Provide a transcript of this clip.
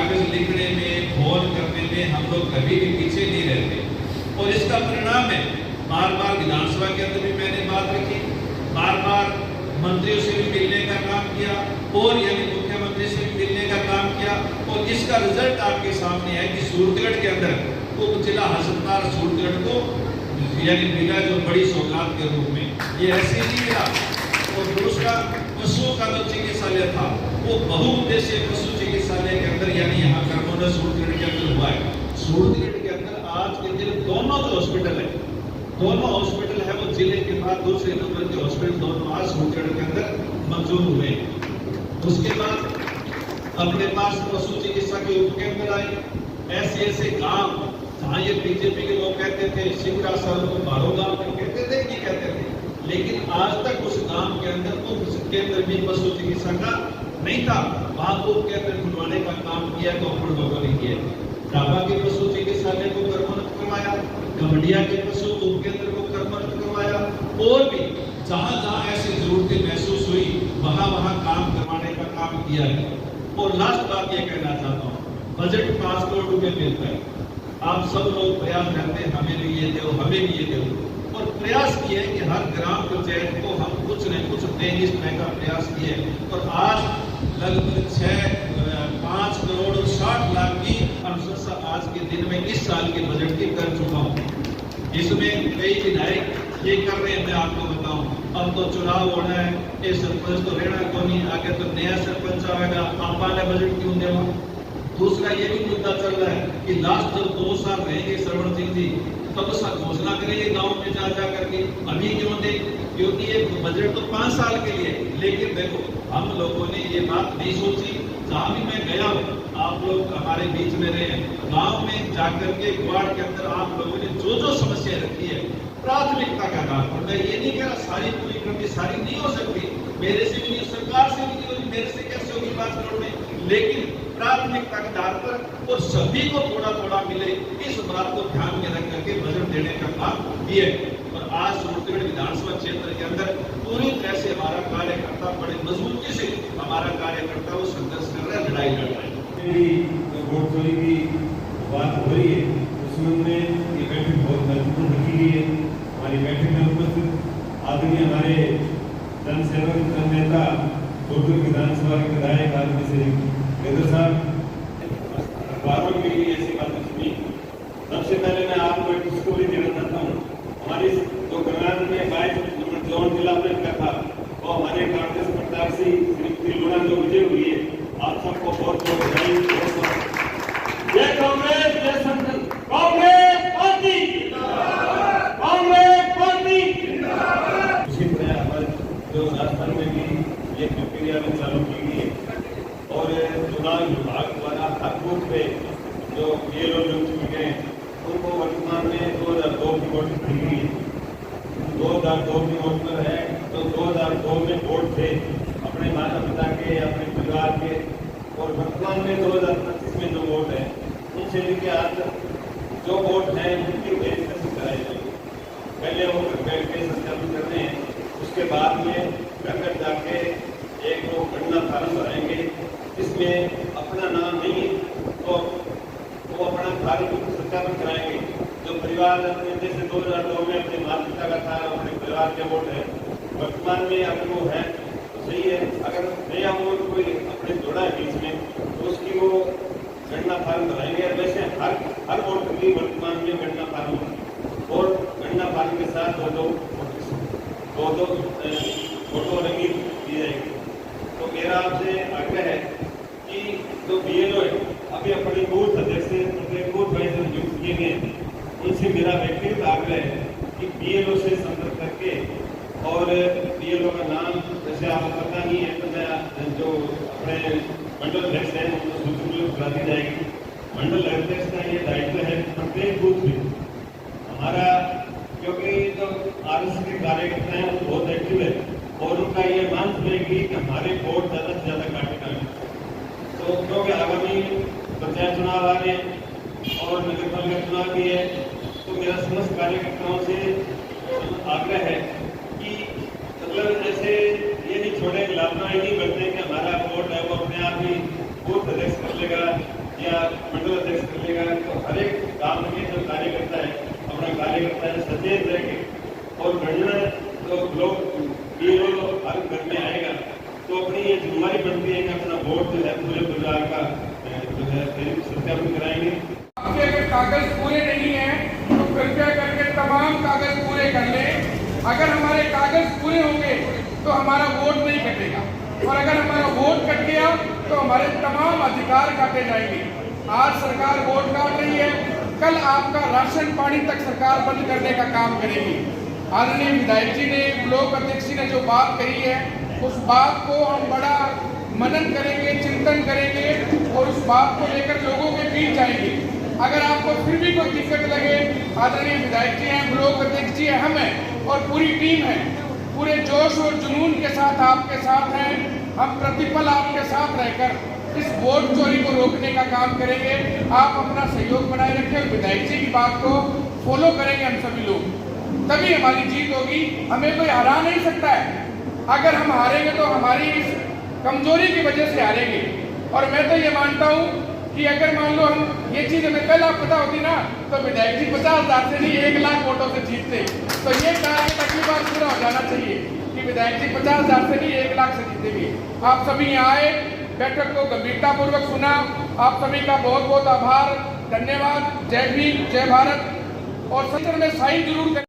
कागज लिखने में, फोन करने में हम लोग कभी भी पीछे नहीं रहते। और इसका परिणाम है, बार बार विधानसभा के अंदर भी मैंने बात रखी, बार बार मंत्रियों से भी मिलने का काम किया और यानी मुख्यमंत्री से भी मिलने का काम किया। और इसका रिजल्ट आपके सामने है कि सूरतगढ़ के अंदर उप जिला अस्पताल सूरतगढ़ को यानी मिला जो बड़ी सौगात के रूप में, ये ऐसे ही मिला। और दूसरा, पशुओं का जो चिकित्सालय था वो बहुउद्देशीय पशु चिकित्सालय के अंदर यानी यहाँ कर्मोना सूरतगढ़ के अंदर हुआ है। सूरतगढ़ के अंदर आज के दिन दोनों जो हॉस्पिटल है, दोनों हॉस्पिटल है वो जिले के बाद दूसरे नंबर के हॉस्पिटल दोनों आज सूरतगढ़ के अंदर मंजूर हुए। उसके बाद अपने पास पशु चिकित्सा के उपकेंद्र आए। ऐसे गांव जहाँ ये बीजेपी के लोग कहते थे शिवरा सर को मारो गांव कहते थे कि कहते थे, लेकिन आज तक उस गांव के अंदर उप केंद्र भी पशु चिकित्सा का नहीं था। वहां उप केंद्र खुलवाने का काम किया तो अपन लोगों ने किया। डाबा के पशु चिकित्सालय को कर्मरत करवाया, गमडिया के पशु उप केंद्र को कर्मरत करवाया, और भी जहां जहां ऐसी जरूरतें महसूस हुई वहां वहां काम करवाने का काम किया है। और लास्ट बात ये कहना चाहता हूँ, बजट 5 करोड़ रुपए मिलता है। आप सब लोग प्रयास करते हैं हमें भी ये दो, हमें भी ये दो, और प्रयास किए कि हर ग्राम पंचायत को हम कुछ न कुछ दें, इस तरह का प्रयास किए। और आज लगभग 5 करोड़ 60 लाख की अनुशंसा आज के दिन में इस साल के बजट की कर चुका हूँ। इसमें कई विधायक ये कर रहे हैं, मैं आपको बताऊं, अब तो चुनाव होना है, ये सरपंच तो रहना को नहीं, आगे तो नया सरपंच आएगा, आप आने बजट क्यों देगा। दूसरा ये भी मुद्दा चल रहा है कि लास्ट जब 2 साल रहेंगे श्रवण सिंह जी तब घोषणा करेंगे गांव में जा करके, अभी क्यों दे, क्योंकि ये बजट तो 5 साल के लिए। लेकिन देखो हम लोगों ने ये बात नहीं सोची। जहां भी मैं गया हूँ, आप लोग हमारे बीच में रहे, गांव में जाकर के वार्ड के अंदर आप लोगों ने जो जो समस्या रखी है प्राथमिकता का काम, और मैं ये नहीं कह रहा सारी पूरी करनी, सारी नहीं हो सकती, मेरे से भी नहीं, सरकार से भी नहीं होगी, मेरे से कैसे होगी 5 करोड़ में, लेकिन प्राथमिकता के आधार पर और सभी को थोड़ा थोड़ा मिले, इस बात को ध्यान में रख करके बजट देने का काम किए। और आज सूरतगढ़ विधानसभा क्षेत्र के अंदर पूरी तरह से हमारा कार्यकर्ता बड़े मजबूती से हमारा कार्यकर्ता वो संघर्ष कर रहा है, लड़ाई लड़ रहा है। वोट चोरी की बात हो रही है, उसमें हमने ये बैठक बहुत महत्वपूर्ण रखी गई है। हमारी बैठक में उपस्थित आदरणीय हमारे जनसेवक जन नेता सूरतगढ़ विधानसभा के विधायक आदरणीय श्री वेदर साहब, अखबारों के लिए ऐसी बातें सुनी। सबसे पहले मैं आपको एक स्टोरी देना चाहता हूँ। हमारी जो कर्नाटक में 22 नंबर जोन जिला में क्या था, वो हमारे कांग्रेस प्रत्याशी श्री लूणा जो विजय हुई है, आप सबको बहुत बहुत बधाई। जय कांग्रेस, जय संगठन, कांग्रेस पार्टी, कांग्रेस पार्टी। इसी तरह हमारे जो राजस्थान में भी ये प्रक्रिया में चालू की गई है, और चुनाव विभाग द्वारा हर बूथ पे जो BLO नियुक्त किए गए उनको वर्तमान में 2002 की वोटिंग दी गई है। 2002 की वोटर है तो 2002 में वोट थे अपने माता पिता के, अपने परिवार के, और वर्तमान में 2025 में जो वोट है उनसे लेके आज जो वोट है उनकी वेरिफिकेशन कराई जाएगी। पहले वो बैठ के सत्यापन करते हैं, उसके बाद में घर घर जाके एक वो गणना फार्म भरेंगे, जिसमें अपना नाम नहीं है तो वो अपना फार्म सत्यापन कराएंगे। जो परिवार अपने जैसे 2002 में अपने माता पिता का था, अपने परिवार के वोट है, वर्तमान में अगर वो है तो सही है, अगर नया वोट कोई अपने जोड़ा है बीच में तो उसकी वो गणना फार्म भराएंगे। वैसे हर वोट की वर्तमान में गणना फार्म और गणना फार्म के साथ दो फोटो रंगीन दी जाएगी। तो मेरा आपसे आग्रह है कि जो BLO है अभी अपने बूथ अध्यक्ष प्रत्येक बूथ वाइज नियुक्त किए गए, उनसे मेरा व्यक्तिगत आग्रह है कि BLO से संपर्क करके, और BLO का नाम जैसे आपको पता नहीं है तो मैं जो अपने मंडल अध्यक्ष है उनको सूची करा दी जाएगी। मंडल अध्यक्ष का ये दायित्व है प्रत्येक बूथ में हमारा, क्योंकि जो RSS के कार्यकर्ता हैं वो बहुत एक्टिव है और उनका ये मांग रहेगी कि हमारे वोट ज़्यादा से ज़्यादा काटे जाए। तो क्योंकि आगामी पंचायत चुनाव आ रहे हैं और नगर पालिका चुनाव भी है, तो मेरा समस्त कार्यकर्ताओं से आग्रह है कि मतलब ऐसे ये नहीं छोड़े, लापरवाही नहीं बरतें कि हमारा वोट है वो अपने आप ही बूथ अध्यक्ष कर लेगा, या मंडल अध्यक्ष कर लेगा, तो हर एक गांव में जो कार्यकर्ता है अपना कार्यकर्ता है सचेत रह के और गणना तो लोग ये लोग हर घर में आएगा तो अपनी ये जिम्मेदारी बनती है कि अपना वोट जो है पूरे परिवार का जो है सत्यापन कराएंगे। आपके अगर कागज पूरे नहीं है तो कृपया करके तमाम कागज पूरे कर लें। अगर हमारे कागज पूरे होंगे तो हमारा वोट नहीं कटेगा और अगर हमारा वोट कट गया तो हमारे तमाम अधिकार काटे जाएंगे। आज सरकार वोट काट रही है, कल आपका राशन पानी तक सरकार बंद करने का काम करेगी। आदरणीय विधायक जी ने, ब्लॉक अध्यक्ष जी ने जो बात कही है उस बात को हम बड़ा मनन करेंगे, चिंतन करेंगे और उस बात को लेकर लोगों के बीच जाएंगे। अगर आपको फिर भी कोई दिक्कत लगे, आदरणीय विधायक जी हैं, ब्लॉक अध्यक्ष जी हैं, हम हैं और पूरी टीम है, पूरे जोश और जुनून के साथ आपके साथ हैं। हम प्रतिपल आपके साथ रहकर इस वोट चोरी को रोकने का काम करेंगे। आप अपना सहयोग बनाए रखें और विधायक जी की बात को फॉलो करेंगे हम सभी लोग, तभी हमारी जीत होगी। हमें कोई हरा नहीं सकता है। अगर हम हारेंगे तो हमारी इस कमजोरी की वजह से हारेंगे। और मैं तो ये मानता हूँ कि अगर मान लो हम ये चीज़ हमें पहला पता होती ना तो विधायक जी 50,000 से नहीं 1 लाख वोटों से जीतते। तो ये टारगेट अगली बार पूरा हो जाना चाहिए कि विधायक जी 50,000 से नहीं 1 लाख से जीतेंगे। आप सभी यहाँ आए, बैठक को गंभीरतापूर्वक सुना। आप सभी का बहुत बहुत आभार, धन्यवाद। जय भीम, जय भारत। और सत्र में साइन जरूर